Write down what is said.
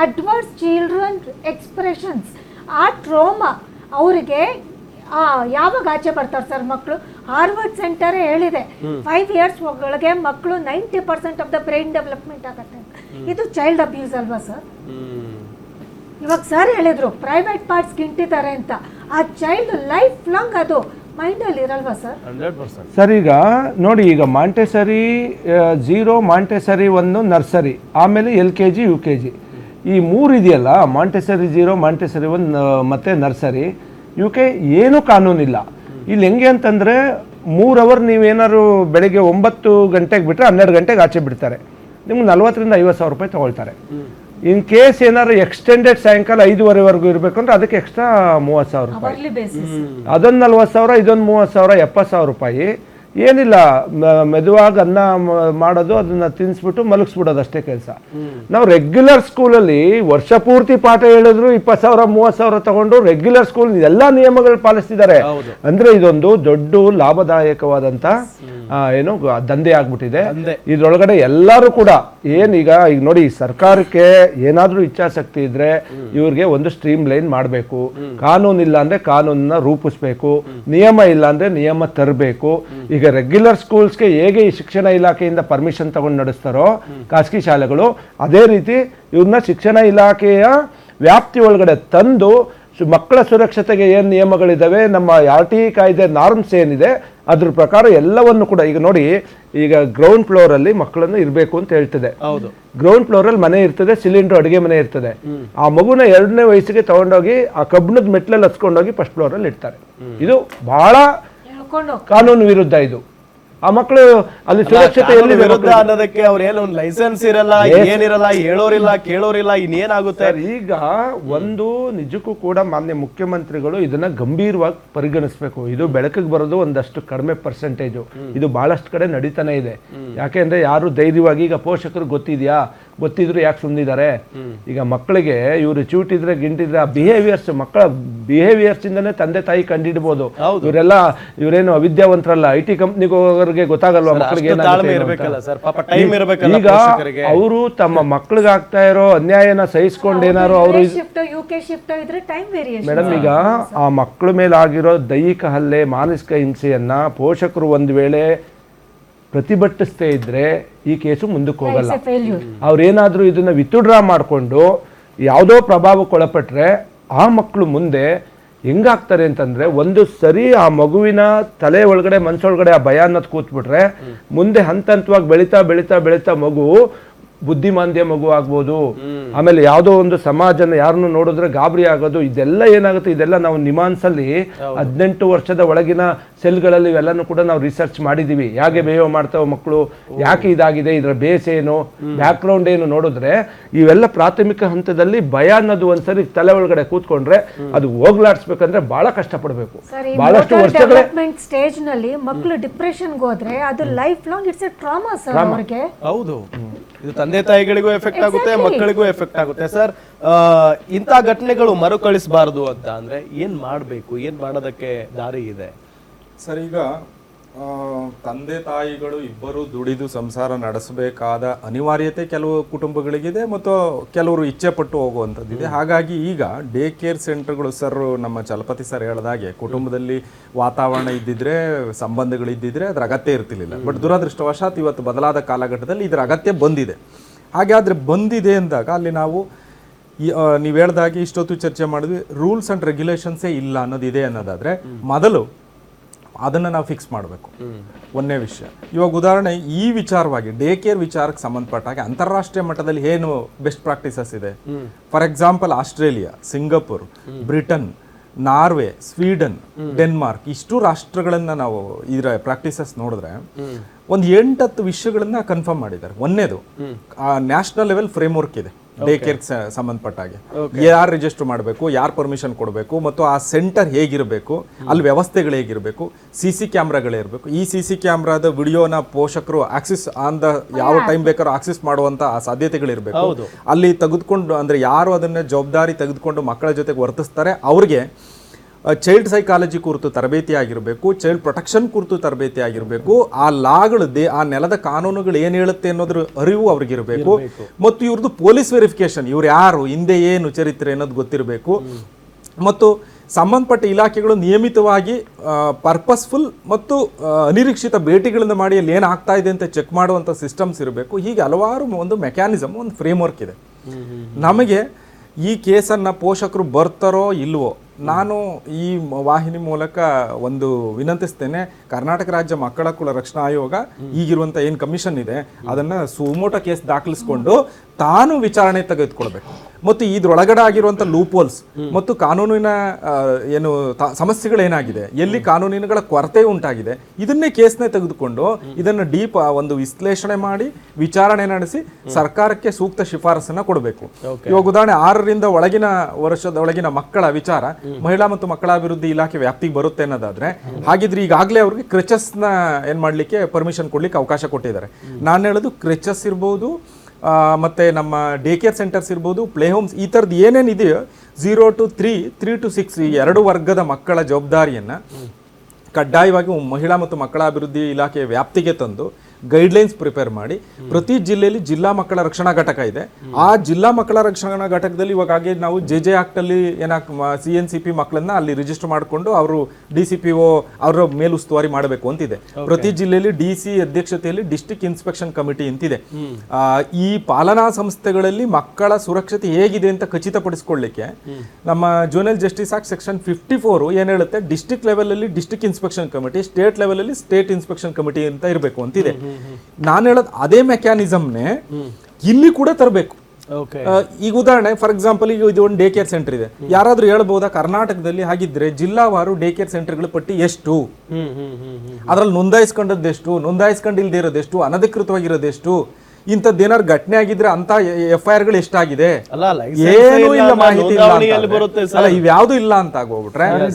Adverse children expressions, ಆ trauma ಅವರಿಗೆ ಯಾವಾಗ ಆಚೆ ಬರ್ತಾರೆ ಸರ್ ಮಕ್ಕಳು? ಹಾರ್ವರ್ಡ್ ಸೆಂಟರೇ ಹೇಳಿದೆ 5 years ಒಳಗೆ ಮಕ್ಕಳು 90% ಆಫ್ ದ ಬ್ರೈನ್ ಡೆವಲಪ್ಮೆಂಟ್ ಆಗುತ್ತೆ. ಇದು ಚೈಲ್ಡ್ ಅಬ್ಯೂಸ್ ಅಲ್ವಾ ಸರ್? ಇವಾಗ ಸರ್ ಹೇಳಿದ್ರು ಪ್ರೈವೇಟ್ ಪಾರ್ಟ್ಸ್ ಗಿಂಟಿದ್ದಾರೆ ಅಂತ, ಆ ಚೈಲ್ಡ್ ಲೈಫ್ ಲಾಂಗ್ ಅದು ಮೈಂಡಲ್ಲಿ ಇರಲ್ವಾ ಸರ್? 100%. ಸರ್ ಈಗ ನೋಡಿ, ಈಗ ಮಾಂಟೆಸರಿ 0, ಮಾಂಟೆಸರಿ 1, ನರ್ಸರಿ, ಆಮೇಲೆ LKG UKG, ಈ 3 ಇದೆಯಲ್ಲ, ಮಾಂಟೆಸರಿ 0, ಮಾಂಟೆಸರಿ 1 ಮತ್ತು ನರ್ಸರಿ, UK ಏನೂ ಕಾನೂನಿಲ್ಲ. ಇಲ್ಲಿ ಹೆಂಗೆ ಅಂತಂದರೆ 3 hour ನೀವೇನಾದ್ರು ಬೆಳಗ್ಗೆ 9 ಗಂಟೆಗೆ ಬಿಟ್ಟರೆ 12 ಗಂಟೆಗೆ ಆಚೆ ಬಿಡ್ತಾರೆ, ನಿಮ್ಗೆ 40,000 50,000 ರೂಪಾಯಿ ತೊಗೊಳ್ತಾರೆ. ಇನ್ ಕೇಸ್ ಏನಾದ್ರು ಎಕ್ಸ್ಟೆಂಡೆಡ್ ಸಾಯಂಕಾಲ 5:30ವರೆಗೂ ಇರಬೇಕು ಅಂದ್ರೆ ಅದಕ್ಕೆ ಎಕ್ಸ್ಟ್ರಾ 30,000 ರೂಪಾಯಿ, ಅದೊಂದು 40,000, ಇದೊಂದು 30,000, 70,000 ರೂಪಾಯಿ. ಏನಿಲ್ಲ, ಮೆದುವಾಗಿ ಅನ್ನ ಮಾಡೋದು, ಅದನ್ನ ತಿನ್ನಿಸ್ಬಿಟ್ಟು ಮಲಗಿಸ್ಬಿಡೋದು ಅಷ್ಟೇ ಕೆಲಸ. ನಾವು ರೆಗ್ಯುಲರ್ ಸ್ಕೂಲಲ್ಲಿ ವರ್ಷ ಪೂರ್ತಿ ಪಾಠ ಹೇಳಿದ್ರು 20,000 30,000 ತಗೊಂಡು ರೆಗ್ಯುಲರ್ ಸ್ಕೂಲ್ ಎಲ್ಲಾ ನಿಯಮಗಳು ಪಾಲಿಸ್ತಿದ್ದಾರೆ. ಅಂದ್ರೆ ಇದೊಂದು ದೊಡ್ಡ ಲಾಭದಾಯಕವಾದಂತ ಏನು ದಂಧೆ ಆಗ್ಬಿಟ್ಟಿದೆ. ಇದ್ರೊಳಗಡೆ ಎಲ್ಲರೂ ಕೂಡ ಈಗ ನೋಡಿ, ಸರ್ಕಾರಕ್ಕೆ ಏನಾದ್ರೂ ಇಚ್ಛಾಶಕ್ತಿ ಇದ್ರೆ ಇವ್ರಿಗೆ ಒಂದು ಸ್ಟ್ರೀಮ್ ಲೈನ್ ಮಾಡಬೇಕು. ಕಾನೂನು ಇಲ್ಲ ಅಂದ್ರೆ ಕಾನೂನನ್ನ ರೂಪಿಸ್ಬೇಕು, ನಿಯಮ ಇಲ್ಲ ಅಂದ್ರೆ ನಿಯಮ ತರಬೇಕು. ಈಗ ರೆಗ್ಯುಲರ್ ಸ್ಕೂಲ್ಸ್ಗೆ ಹೇಗೆ ಈ ಶಿಕ್ಷಣ ಇಲಾಖೆಯಿಂದ ಪರ್ಮಿಷನ್ ತಗೊಂಡು ನಡೆಸ್ತಾರೋ ಖಾಸಗಿ ಶಾಲೆಗಳು, ಅದೇ ರೀತಿ ಇವ್ರನ್ನ ಶಿಕ್ಷಣ ಇಲಾಖೆಯ ವ್ಯಾಪ್ತಿ ಒಳಗಡೆ ತಂದು ಮಕ್ಕಳ ಸುರಕ್ಷತೆಗೆ ಏನು ನಿಯಮಗಳಿದ್ದಾವೆ, ನಮ್ಮ RT ಕಾಯ್ದೆ ನಾರ್ಮ್ಸ್ ಏನಿದೆ ಅದ್ರ ಪ್ರಕಾರ ಎಲ್ಲವನ್ನು ಕೂಡ ಈಗ ನೋಡಿ, ಈಗ ಗ್ರೌಂಡ್ ಫ್ಲೋರ್ ಅಲ್ಲಿ ಮಕ್ಕಳನ್ನು ಇರಬೇಕು ಅಂತ ಹೇಳ್ತದೆ. ಗ್ರೌಂಡ್ ಫ್ಲೋರ್ ಅಲ್ಲಿ ಮನೆ ಇರ್ತದೆ, ಸಿಲಿಂಡರ್ ಅಡುಗೆ ಮನೆ ಇರ್ತದೆ. ಆ ಮಗುನ 2ನೇ ವಯಸ್ಸಿಗೆ ತಗೊಂಡೋಗಿ ಆ ಕಬ್ಬಣದ ಮೆಟ್ಲಲ್ಲಿ ಹಚ್ಕೊಂಡೋಗಿ ಫಸ್ಟ್ ಫ್ಲೋರ್ ಅಲ್ಲಿ ಇಡ್ತಾರೆ. ಇದು ಬಹಳ ಕಾನೂನು ವಿರುದ್ಧ. ಇದು ಆ ಮಕ್ಕಳು ಅಲ್ಲಿ ಸುರಕ್ಷತೆ ಎಲ್ಲಿ ವಿರುದ್ಧ ಅನ್ನೋದಕ್ಕೆ ಅವ್ರ ಏನು ಲೈಸೆನ್ಸ್ ಇರಲ್ಲ, ಏನಿರಲ್ಲ, ಹೇಳೋರಿಲ್ಲ ಕೇಳೋರಿಲ್ಲ, ಇನ್ನೇನಾಗುತ್ತೆ? ಈಗ ಒಂದು ನಿಜಕ್ಕೂ ಕೂಡ ಮಾನ್ಯ ಮುಖ್ಯಮಂತ್ರಿಗಳು ಇದನ್ನ ಗಂಭೀರವಾಗಿ ಪರಿಗಣಿಸಬೇಕು. ಇದು ಬೆಳಕಿಗೆ ಬರೋದು ಒಂದಷ್ಟು ಕಡಿಮೆ ಪರ್ಸೆಂಟೇಜು, ಇದು ಬಹಳಷ್ಟು ಕಡೆ ನಡೀತಾನೆ ಇದೆ. ಯಾಕೆಂದ್ರೆ ಯಾರು ಧೈರ್ಯವಾಗಿ, ಈಗ ಪೋಷಕರು ಗೊತ್ತಿದ್ಯಾ, ಗೊತ್ತಿದ್ರು ಯಾಕೆ ಸುಮ್ಮನಿದ್ದಾರೆ? ಈಗ ಮಕ್ಕಳಿಗೆ ಇವರು ಚೂಟಿದ್ರೆ ಗಿಂಟಿದ್ರೆ ಆ ಬಿಹೇವಿಯರ್ಸ್, ಮಕ್ಕಳ ಬಿಹೇವಿಯರ್ಸ್ ಇಂದಾನೆ ತಂದೆ ತಾಯಿ ಕಂಡಿಡ್ಬೋದು. ಇವರೇನು ಅವಿದ್ಯಾವಂತರಲ್ಲ, IT ಕಂಪ್ನಿಗೆ ಗೊತ್ತಾಗಲ್ವಾ ಮಕ್ಕಳಿಗೆ ಈಗ ಅವರು ತಮ್ಮ ಮಕ್ಕಳಿಗೆ ಆಗ್ತಾ ಇರೋ ಅನ್ಯಾಯನ ಸಹಿಸ್ಕೊಂಡೇನಾರು ಅವರು. ಮೇಡಮ್, ಈಗ ಆ ಮಕ್ಕಳ ಮೇಲೆ ಆಗಿರೋ ದೈಹಿಕ ಹಲ್ಲೆ, ಮಾನಸಿಕ ಹಿಂಸೆಯನ್ನ ಪೋಷಕರು ಒಂದು ವೇಳೆ ಪ್ರತಿಭಟಿಸ್ತೇ ಇದ್ರೆ ಈ ಕೇಸು ಮುಂದಕ್ಕೆ ಹೋಗಲ್ಲ. ಅವ್ರೇನಾದ್ರೂ ಇದನ್ನ ವಿತ್ಡ್ರಾ ಮಾಡಿಕೊಂಡು ಯಾವುದೋ ಪ್ರಭಾವಕ್ಕೊಳಪಟ್ರೆ ಆ ಮಕ್ಕಳು ಮುಂದೆ ಹೆಂಗಾಗ್ತಾರೆ ಅಂತಂದ್ರೆ, ಒಂದು ಸರಿ ಆ ಮಗುವಿನ ತಲೆ ಒಳಗಡೆ ಮನಸ್ಸೊಳಗಡೆ ಆ ಭಯ ಅನ್ನೋದು ಕೂತ್ಬಿಟ್ರೆ ಮುಂದೆ ಹಂತ ಹಂತವಾಗಿ ಬೆಳೀತಾ ಬೆಳೀತಾ ಬೆಳೀತಾ ಮಗು ಬುದ್ಧಿಮಾಂದ್ಯ ಮಗು ಆಗ್ಬೋದು. ಆಮೇಲೆ ಯಾವುದೋ ಒಂದು ಸಮಾಜನ ಯಾರನ್ನು ನೋಡಿದ್ರೆ ಗಾಬರಿ ಆಗೋದು, ಇದೆಲ್ಲ ಏನಾಗುತ್ತೆ? ಇದೆಲ್ಲ ನಾವು ನಿಮಾನ್ಸಲ್ಲಿ 18 ವರ್ಷದ ಒಳಗಿನ ಸೆಲ್ಗಳಲ್ಲಿ ಇವೆಲ್ಲನೂ ಕೂಡ ನಾವು ರಿಸರ್ಚ್ ಮಾಡಿದೀವಿ. ಹೇಗೆ ಬೇಯೋ ಮಾಡ್ತಾವೆ ಮಕ್ಕಳು, ಯಾಕೆ ಇದಾಗಿದೆ, ಇದರ ಬೇಸ್ ಏನು, ಬ್ಯಾಕ್ ಗ್ರೌಂಡ್ ಏನು ನೋಡಿದ್ರೆ ಇವೆಲ್ಲ ಪ್ರಾಥಮಿಕ ಹಂತದಲ್ಲಿ ಭಯ ಅನ್ನೋದು ಒಂದ್ಸರಿ ತಲೆ ಒಳಗಡೆ ಕೂತ್ಕೊಂಡ್ರೆ ಅದು ಹೋಗ್ಲಾಡ್ಸ್ಬೇಕಂದ್ರೆ ಬಹಳ ಕಷ್ಟಪಡಬೇಕು. ಬಹಳಷ್ಟು ವರ್ಷಗಳ ಸ್ಟೇಜ್ ನಲ್ಲಿ ಮಕ್ಕಳು ಡಿಪ್ರೆಷನ್ ಹೋದ್ರೆ ಅದು life long it's A trauma sir ಅವರಿಗೆ. ಹೌದು, ಇದು ತಂದೆ ತಾಯಿಗಳಿಗೂ ಎಫೆಕ್ಟ್ ಆಗುತ್ತೆ, ಮಕ್ಕಳಿಗೂ ಎಫೆಕ್ಟ್ ಆಗುತ್ತೆ. ಸರ್, ಇಂಥ ಘಟನೆಗಳು ಮರುಕಳಿಸಬಾರದು ಅಂತ ಅಂದ್ರೆ ಏನ್ ಮಾಡಬೇಕು, ಏನ್ ಮಾಡೋದಕ್ಕೆ ದಾರಿ ಇದೆ ಸರ್? ಈಗ ತಂದೆ ತಾಯಿಗಳು ಇಬ್ಬರು ದುಡಿದು ಸಂಸಾರ ನಡೆಸಬೇಕಾದ ಅನಿವಾರ್ಯತೆ ಕೆಲವು ಕುಟುಂಬಗಳಿಗಿದೆ ಮತ್ತು ಕೆಲವರು ಇಚ್ಛೆ ಪಟ್ಟು ಹೋಗುವಂಥದ್ದಿದೆ. ಹಾಗಾಗಿ ಈಗ ಡೇ ಕೇರ್ ಸೆಂಟರ್ಗಳು, ಸರ್ ನಮ್ಮ ಚಲಪತಿ ಸರ್ ಹೇಳಿದಾಗೆ, ಕುಟುಂಬದಲ್ಲಿ ವಾತಾವರಣ ಇದ್ದಿದ್ರೆ, ಸಂಬಂಧಗಳಿದ್ದಿದ್ರೆ ಅದರ ಅಗತ್ಯ ಇರ್ತಿರ್ಲಿಲ್ಲ. ಬಟ್ ದುರದೃಷ್ಟವಶಾತ್ ಇವತ್ತು ಬದಲಾದ ಕಾಲಘಟ್ಟದಲ್ಲಿ ಇದರ ಅಗತ್ಯ ಬಂದಿದೆ. ಹಾಗಾದರೆ ಬಂದಿದೆ ಅಂದಾಗ ಅಲ್ಲಿ ನಾವು ನೀವು ಹೇಳ್ದಾಗೆ ಇಷ್ಟೊತ್ತು ಚರ್ಚೆ ಮಾಡಿದ್ವಿ, ರೂಲ್ಸ್ ಆ್ಯಂಡ್ ರೆಗ್ಯುಲೇಷನ್ಸೇ ಇಲ್ಲ ಅನ್ನೋದಿದೆ ಅನ್ನೋದಾದರೆ ಮೊದಲು ಅದನ್ನು ನಾವು ಫಿಕ್ಸ್ ಮಾಡಬೇಕು. ಒಂದೇ ವಿಷಯ. ಇವಾಗ ಉದಾಹರಣೆ ಈ ವಿಚಾರವಾಗಿ ಡೇ ಕೇರ್ ವಿಚಾರಕ್ಕೆ ಸಂಬಂಧಪಟ್ಟ ಹಾಗೆ ಅಂತಾರಾಷ್ಟ್ರೀಯ ಮಟ್ಟದಲ್ಲಿ ಏನು ಬೆಸ್ಟ್ ಪ್ರಾಕ್ಟೀಸಸ್ ಇದೆ? For example Australia, Singapore, Britain, Norway, Sweden, Denmark, ಇಷ್ಟು ರಾಷ್ಟ್ರಗಳನ್ನ ನಾವು ಇದರ ಪ್ರಾಕ್ಟೀಸಸ್ ನೋಡಿದ್ರೆ ಒಂದು 8-10 ವಿಷಯಗಳನ್ನ ಕನ್ಫರ್ಮ್ ಮಾಡಿದ್ದಾರೆ. ಒಂದೇದು ನ್ಯಾಷನಲ್ ಲೆವೆಲ್ ಫ್ರೇಮ್ವರ್ಕ್ ಇದೆ ಡೇ ಕೇರ್ ಸಂಬಂಧಪಟ್ಟ ಹಾಗೆ. ಯಾರು ರಿಜಿಸ್ಟರ್ ಮಾಡಬೇಕು, ಯಾರು ಪರ್ಮಿಷನ್ ಕೊಡಬೇಕು, ಮತ್ತು ಆ ಸೆಂಟರ್ ಹೇಗಿರಬೇಕು, ಅಲ್ಲಿ ವ್ಯವಸ್ಥೆಗಳು ಹೇಗಿರಬೇಕು, CC ಕ್ಯಾಮ್ರಾಗಳೇ ಇರಬೇಕು. ಈ CC ಕ್ಯಾಮ್ರಾದ ವಿಡಿಯೋನ ಪೋಷಕರು ಆಕ್ಸೆಸ್ ಆನ್ ದ ಯಾವ ಟೈಮ್ ಬೇಕಾದ್ರೂ ಆಕ್ಸೆಸ್ ಮಾಡುವಂತ ಸಾಧ್ಯತೆಗಳಿರಬೇಕು. ಅಲ್ಲಿ ತೆಗೆದುಕೊಂಡು, ಅಂದ್ರೆ ಯಾರು ಅದನ್ನ ಜವಾಬ್ದಾರಿ ತೆಗೆದುಕೊಂಡು ಮಕ್ಕಳ ಜೊತೆಗೆ ವರ್ತಿಸ್ತಾರೆ ಅವ್ರಿಗೆ ಚೈಲ್ಡ್ ಸೈಕಾಲಜಿ ಕುರಿತು ತರಬೇತಿ ಆಗಿರಬೇಕು, ಚೈಲ್ಡ್ ಪ್ರೊಟೆಕ್ಷನ್ ಕುರಿತು ತರಬೇತಿ ಆಗಿರಬೇಕು, ಆ ಲಾಗಳು ಆ ನೆಲದ ಕಾನೂನುಗಳು ಏನು ಹೇಳುತ್ತೆ ಅನ್ನೋದ್ರ ಅರಿವು ಅವ್ರಿಗಿರಬೇಕು, ಮತ್ತು ಇವ್ರದ್ದು ಪೊಲೀಸ್ ವೆರಿಫಿಕೇಶನ್, ಇವ್ರು ಯಾರು, ಹಿಂದೆ ಏನು ಚರಿತ್ರೆ ಅನ್ನೋದು ಗೊತ್ತಿರಬೇಕು, ಮತ್ತು ಸಂಬಂಧಪಟ್ಟ ಇಲಾಖೆಗಳು ನಿಯಮಿತವಾಗಿ ಪರ್ಪಸ್ಫುಲ್ ಮತ್ತು ಅನಿರೀಕ್ಷಿತ ಭೇಟಿಗಳನ್ನು ಮಾಡಿ ಅಲ್ಲಿ ಏನು ಆಗ್ತಾ ಇದೆ ಅಂತ ಚೆಕ್ ಮಾಡುವಂಥ ಸಿಸ್ಟಮ್ಸ್ ಇರಬೇಕು. ಹೀಗೆ ಹಲವಾರು ಒಂದು ಮೆಕ್ಯಾನಿಸಮ್, ಒಂದು ಫ್ರೇಮ್ವರ್ಕ್ ಇದೆ. ನಮಗೆ ಈ ಕೇಸನ್ನು ಪೋಷಕರು ಬರ್ತಾರೋ ಇಲ್ವೋ, ನಾನು ಈ ವಾಹಿನಿ ಮೂಲಕ ಒಂದು ವಿನಂತಿಸ್ತೇನೆ, ಕರ್ನಾಟಕ ರಾಜ್ಯ ಮಕ್ಕಳ ಹಕ್ಕುಗಳ ರಕ್ಷಣಾ ಆಯೋಗ ಈಗಿರುವಂಥ ಏನು ಕಮಿಷನ್ ಇದೆ ಅದನ್ನು ಸುಮೋಟೋ ಕೇಸ್ ದಾಖಲಿಸ್ಕೊಂಡು ತಾನು ವಿಚಾರಣೆ ತೆಗೆದುಕೊಳ್ಬೇಕು, ಮತ್ತು ಇದ್ರೊಳಗಡೆ ಆಗಿರುವಂಥ ಲೂಪೋಲ್ಸ್ ಮತ್ತು ಕಾನೂನಿನ ಏನು ಸಮಸ್ಯೆಗಳೇನಾಗಿದೆ, ಎಲ್ಲಿ ಕಾನೂನಿನಗಳ ಕೊರತೆ ಉಂಟಾಗಿದೆ, ಇದನ್ನೇ ಕೇಸ್ನೇ ತೆಗೆದುಕೊಂಡು ಇದನ್ನು ಡೀಪ್ ಒಂದು ವಿಶ್ಲೇಷಣೆ ಮಾಡಿ ವಿಚಾರಣೆ ನಡೆಸಿ ಸರ್ಕಾರಕ್ಕೆ ಸೂಕ್ತ ಶಿಫಾರಸನ್ನು ಕೊಡಬೇಕು. ಇವಾಗ ಉದಾಹರಣೆ 6ರಿಂದ ಒಳಗಿನ ವರ್ಷದೊಳಗಿನ ಮಕ್ಕಳ ವಿಚಾರ ಮಹಿಳಾ ಮತ್ತು ಮಕ್ಕಳ ಅಭಿವೃದ್ಧಿ ಇಲಾಖೆ ವ್ಯಾಪ್ತಿಗೆ ಬರುತ್ತೆ ಅನ್ನೋದಾದ್ರೆ, ಹಾಗಿದ್ರೆ ಈಗಾಗಲೇ ಅವ್ರಿಗೆ ಕ್ರೆಚಸ್ನ ಏನ್ ಮಾಡ್ಲಿಕ್ಕೆ ಪರ್ಮಿಷನ್ ಕೊಡ್ಲಿಕ್ಕೆ ಅವಕಾಶ ಕೊಟ್ಟಿದ್ದಾರೆ. ನಾನು ಹೇಳೋದು ಕ್ರೆಚಸ್ ಇರ್ಬೋದು, ಮತ್ತೆ ನಮ್ಮ ಡೇ ಕೇರ್ ಸೆಂಟರ್ಸ್ ಇರ್ಬೋದು, ಪ್ಲೇ ಹೋಮ್ಸ್, ಈ ಥರದ್ದು ಏನೇನಿದೆಯೋ 0 to 3, 3 to 6 ಈ 2 ವರ್ಗದ ಮಕ್ಕಳ ಜವಾಬ್ದಾರಿಯನ್ನ ಕಡ್ಡಾಯವಾಗಿ ಮಹಿಳಾ ಮತ್ತು ಮಕ್ಕಳ ಅಭಿವೃದ್ಧಿ ಇಲಾಖೆಯ ವ್ಯಾಪ್ತಿಗೆ ತಂದು ಗೈಡ್ಲೈನ್ಸ್ ಪ್ರಿಪೇರ್ ಮಾಡಿ, ಪ್ರತಿ ಜಿಲ್ಲೆಯಲ್ಲಿ ಜಿಲ್ಲಾ ಮಕ್ಕಳ ರಕ್ಷಣಾ ಘಟಕ ಇದೆ, ಆ ಜಿಲ್ಲಾ ಮಕ್ಕಳ ರಕ್ಷಣಾ ಘಟಕದಲ್ಲಿ ಇವಾಗ ಹಾಗೆ ನಾವು JJ ಆಕ್ಟ್ ಅಲ್ಲಿ CNCP ಮಕ್ಕಳನ್ನ ಅಲ್ಲಿ ರಿಜಿಸ್ಟರ್ ಮಾಡಿಕೊಂಡು ಅವರು DCPO ಅವರ ಮೇಲುಸ್ತುವಾರಿ ಮಾಡಬೇಕು ಅಂತಿದೆ. ಪ್ರತಿ ಜಿಲ್ಲೆಯಲ್ಲಿ DC ಅಧ್ಯಕ್ಷತೆಯಲ್ಲಿ ಡಿಸ್ಟ್ರಿಕ್ಟ್ ಇನ್ಸ್ಪೆಕ್ಷನ್ ಕಮಿಟಿ ಅಂತಿದೆ. ಈ ಪಾಲನಾ ಸಂಸ್ಥೆಗಳಲ್ಲಿ ಮಕ್ಕಳ ಸುರಕ್ಷತೆ ಹೇಗಿದೆ ಅಂತ ಖಚಿತಪಡಿಸಿಕೊಳ್ಳಿಕ್ಕೆ ನಮ್ಮ ಜೂನಿಯರ್ ಜಸ್ಟಿಸ್ ಆಕ್ಟ್ ಸೆಕ್ಷನ್ 54 ಏನ್ ಹೇಳುತ್ತೆ, ಡಿಸ್ಟ್ರಿಕ್ಟ್ ಲೆವೆಲ್ ಅಲ್ಲಿ district inspection committee, state level ಅಲ್ಲಿ ಸ್ಟೇಟ್ ಇನ್ಸ್ಪೆಕ್ಷನ್ ಕಮಿಟಿ ಅಂತ ಇರಬೇಕು ಅಂತಿದೆ. ನಾನು ಹೇಳೋದು ಅದೇ ಮೆಕ್ಯಾನಿಸಮ್ನೇ ಇಲ್ಲಿ ಕೂಡ ತರಬೇಕು. ಈಗ ಉದಾಹರಣೆ ಫಾರ್ ಎಕ್ಸಾಂಪಲ್, ಈಗ ಇದು ಒಂದು ಡೇ ಕೇರ್ ಸೆಂಟರ್ ಇದೆ, ಯಾರಾದ್ರೂ ಹೇಳ್ಬೋದಾ ಕರ್ನಾಟಕದಲ್ಲಿ ಹಾಗಿದ್ರೆ ಜಿಲ್ಲಾವಾರು ಡೇ ಕೇರ್ ಸೆಂಟರ್ಗಳ ಪಟ್ಟಿ ಎಷ್ಟು, ಅದ್ರಲ್ಲಿ ನೋಂದಾಯಿಸ್ಕೊಂಡದ್ದೆಷ್ಟು, ನೋಂದಾಯಿಸ್ಕೊಂಡಿಲ್ದೇ ಇರೋದೆಷ್ಟು, ಅನಧಿಕೃತವಾಗಿರೋದೆಷ್ಟು, ಇಂಥದ್ದೇನಾದ್ರು ಘಟನೆ ಆಗಿದ್ರೆ ಅಂತ FIR ಗಳು ಎಷ್ಟಾಗಿದೆ, ಏನೂ ಇಲ್ಲ ಮಾಹಿತಿ ಇಲ್ಲ, ಇವ್ಯಾವುದು ಇಲ್ಲ ಅಂತ ಆಗೋಗ್ಬಿಟ್ರೆ